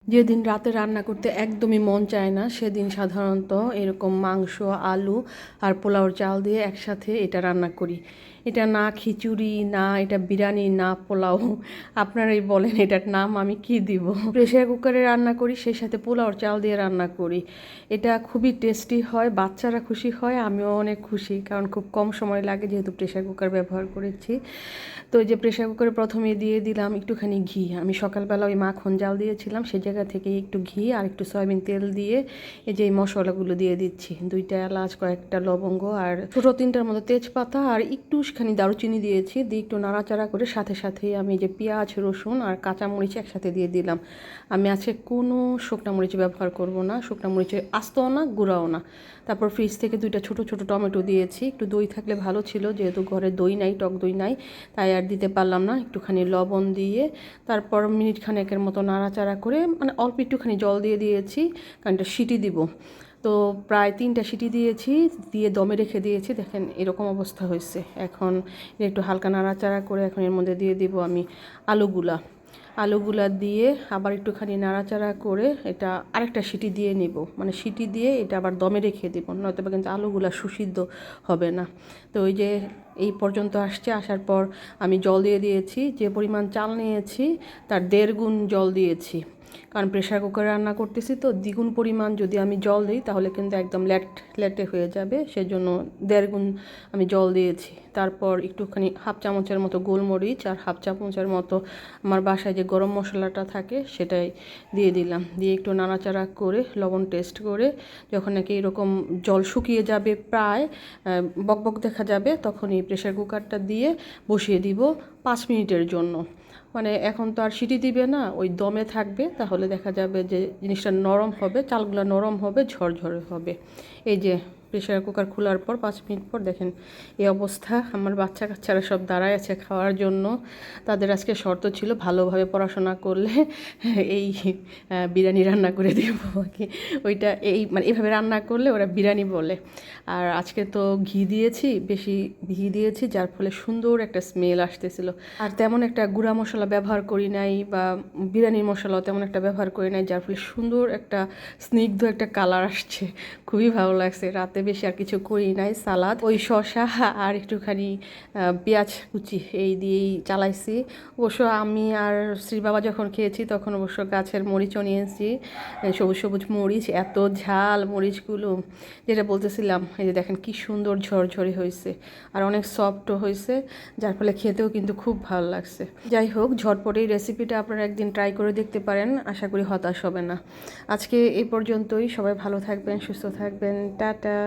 যেদিন রাতে রান্না করতে একদমই মন চায় না সেদিন সাধারণত এরকম মাংস, আলু আর পোলাওর চাল দিয়ে একসাথে এটা রান্না করি। এটা না খিচুড়ি, না এটা বিরিয়ানি, না পোলাও, আপনারাই বলেন এটার নাম আমি কি দিব। প্রেসার কুকারে রান্না করি, সেই সাথে পোলাওর চাল দিয়ে রান্না করি। এটা খুবই টেস্টি হয়, বাচ্চারা খুশি হয়, আমিও অনেক খুশি, কারণ খুব কম সময় লাগে যেহেতু প্রেসার কুকার ব্যবহার করেছি। তো এই যে প্রেসার কুকারে প্রথমে দিয়ে দিলাম একটুখানি ঘি। আমি সকালবেলা ওই মাখন জাল দিয়েছিলাম, সেই জায়গা থেকে একটু ঘি আর একটু সয়াবিন তেল দিয়ে এই যে এই মশলাগুলো দিয়ে দিচ্ছি। 2টা এলাচ, কয়েকটা লবঙ্গ আর ছোটো 3টার মতো তেজপাতা আর একটুখানি দারুচিনি দিয়েছি। দিয়ে একটু নাড়াচাড়া করে সাথে সাথেই আমি যে পেঁয়াজ, রসুন আর কাঁচামরিচ একসাথে দিয়ে দিলাম। আমি আজকে কোনো শুকনা মরিচ ব্যবহার করব না, শুকনা মরিচের আস্তও না, গুঁড়াও না। তারপর ফ্রিজ থেকে 2টা ছোট ছোট টমেটো দিয়েছি। একটু দই থাকলে ভালো ছিল, যেহেতু ঘরে দই নাই, টক দই নাই, তাই আর দিতে পারলাম না। একটুখানি লবণ দিয়ে তারপর মিনিট খানেকের মতো নাড়াচাড়া করে, মানে অল্প একটুখানি জল দিয়ে দিয়েছি, কারণ এটা সিটি দিব। তো প্রায় 3টা সিটি দিয়েছি, দিয়ে দমে রেখে দিয়েছি। দেখেন এরকম অবস্থা হয়েছে। এখন একটু হালকা নাড়াচাড়া করে এখন এর মধ্যে দিয়ে দিব আমি আলুগুলা দিয়ে আবার একটুখানি নাড়াচাড়া করে এটা আরেকটা সিটি দিয়ে নিব, মানে সিটি দিয়ে এটা আবার দমে রেখে দেবো, নয়তো বা কিন্তু আলুগুলা সুসিদ্ধ হবে না। তো ওই যে এই পর্যন্ত আসছে, আসার পর আমি জল দিয়ে দিয়েছি, যে পরিমাণ চাল নিয়েছি তার 1.5 গুণ জল দিয়েছি, কারণ প্রেশার কুকারে রান্না করতেছি তো দ্বিগুণ পরিমাণ যদি আমি জল দিই তাহলে কিন্তু একদম লেটে হয়ে যাবে, সেজন্য 1.5 গুণ আমি জল দিয়েছি। তারপর একটুখানি হাফ চামচের মতো গোলমরিচ আর হাফ চামচের মতো আমার বাসায় যে গরম মশলাটা থাকে সেটাই দিয়ে দিলাম। দিয়ে একটু নাড়াচাড়া করে লবণ টেস্ট করে যখন নাকি এরকম জল শুকিয়ে যাবে, প্রায় বকবক দেখা যাবে, তখন এই প্রেশার কুকারটা দিয়ে বসিয়ে দিব 5 মিনিটের জন্য। মানে এখন তো আর সিটি দিবে না, ওই দমে থাকবে, তাহলে দেখা যাবে যে জিনিসটা নরম হবে, চালগুলো নরম হবে, ঝরঝরে হবে। এই যে প্রেশার কুকার খোলার পর 5 মিনিট পর দেখেন এই অবস্থা। আমার বাচ্চা কাচ্চারা সব দাঁড়ায় আছে খাওয়ার জন্য। তাদের আজকে শর্ত ছিল ভালোভাবে পড়াশোনা করলে এই বিরিয়ানি রান্না করে দেব আর কি। ওইটা এই মানে এইভাবে রান্না করলে ওরা বিরিয়ানি বলে। আর আজকে তো ঘি দিয়েছি, বেশি ঘি দিয়েছি, যার ফলে সুন্দর একটা স্মেল আসতেছিল। আর তেমন একটা গুঁড়া মশলা ব্যবহার করি নাই, বা বিরিয়ানির মশলাও তেমন একটা ব্যবহার করি নাই, যার ফলে সুন্দর একটা স্নিগ্ধ একটা কালার আসছে, খুবই ভালো লাগছে। রাতে বেশি আর কিছু করি নাই, সালাদ, ওই শসা আর একটুখানি পেঁয়াজ কুচি এই দিয়েই চালাইছি। অবশ্য আমি আর শ্রী বাবা যখন খেয়েছি তখন অবশ্য গাছের মরিচও নিয়েছি, সবুজ সবুজ মরিচ, এত ঝাল মরিচগুলো, যেটা বলতেছিলাম। এই যে দেখেন কি সুন্দর ঝরঝরে হয়েছে আর অনেক সফটও হয়েছে, যার ফলে খেতেও কিন্তু খুব ভালো লাগছে। যাই হোক, ঝটপট এই রেসিপিটা আপনারা একদিন ট্রাই করে দেখতে পারেন, আশা করি হতাশ হবে না। আজকে এই পর্যন্তই, সবাই ভালো থাকবেন, সুস্থ থাকবেন, টাটা।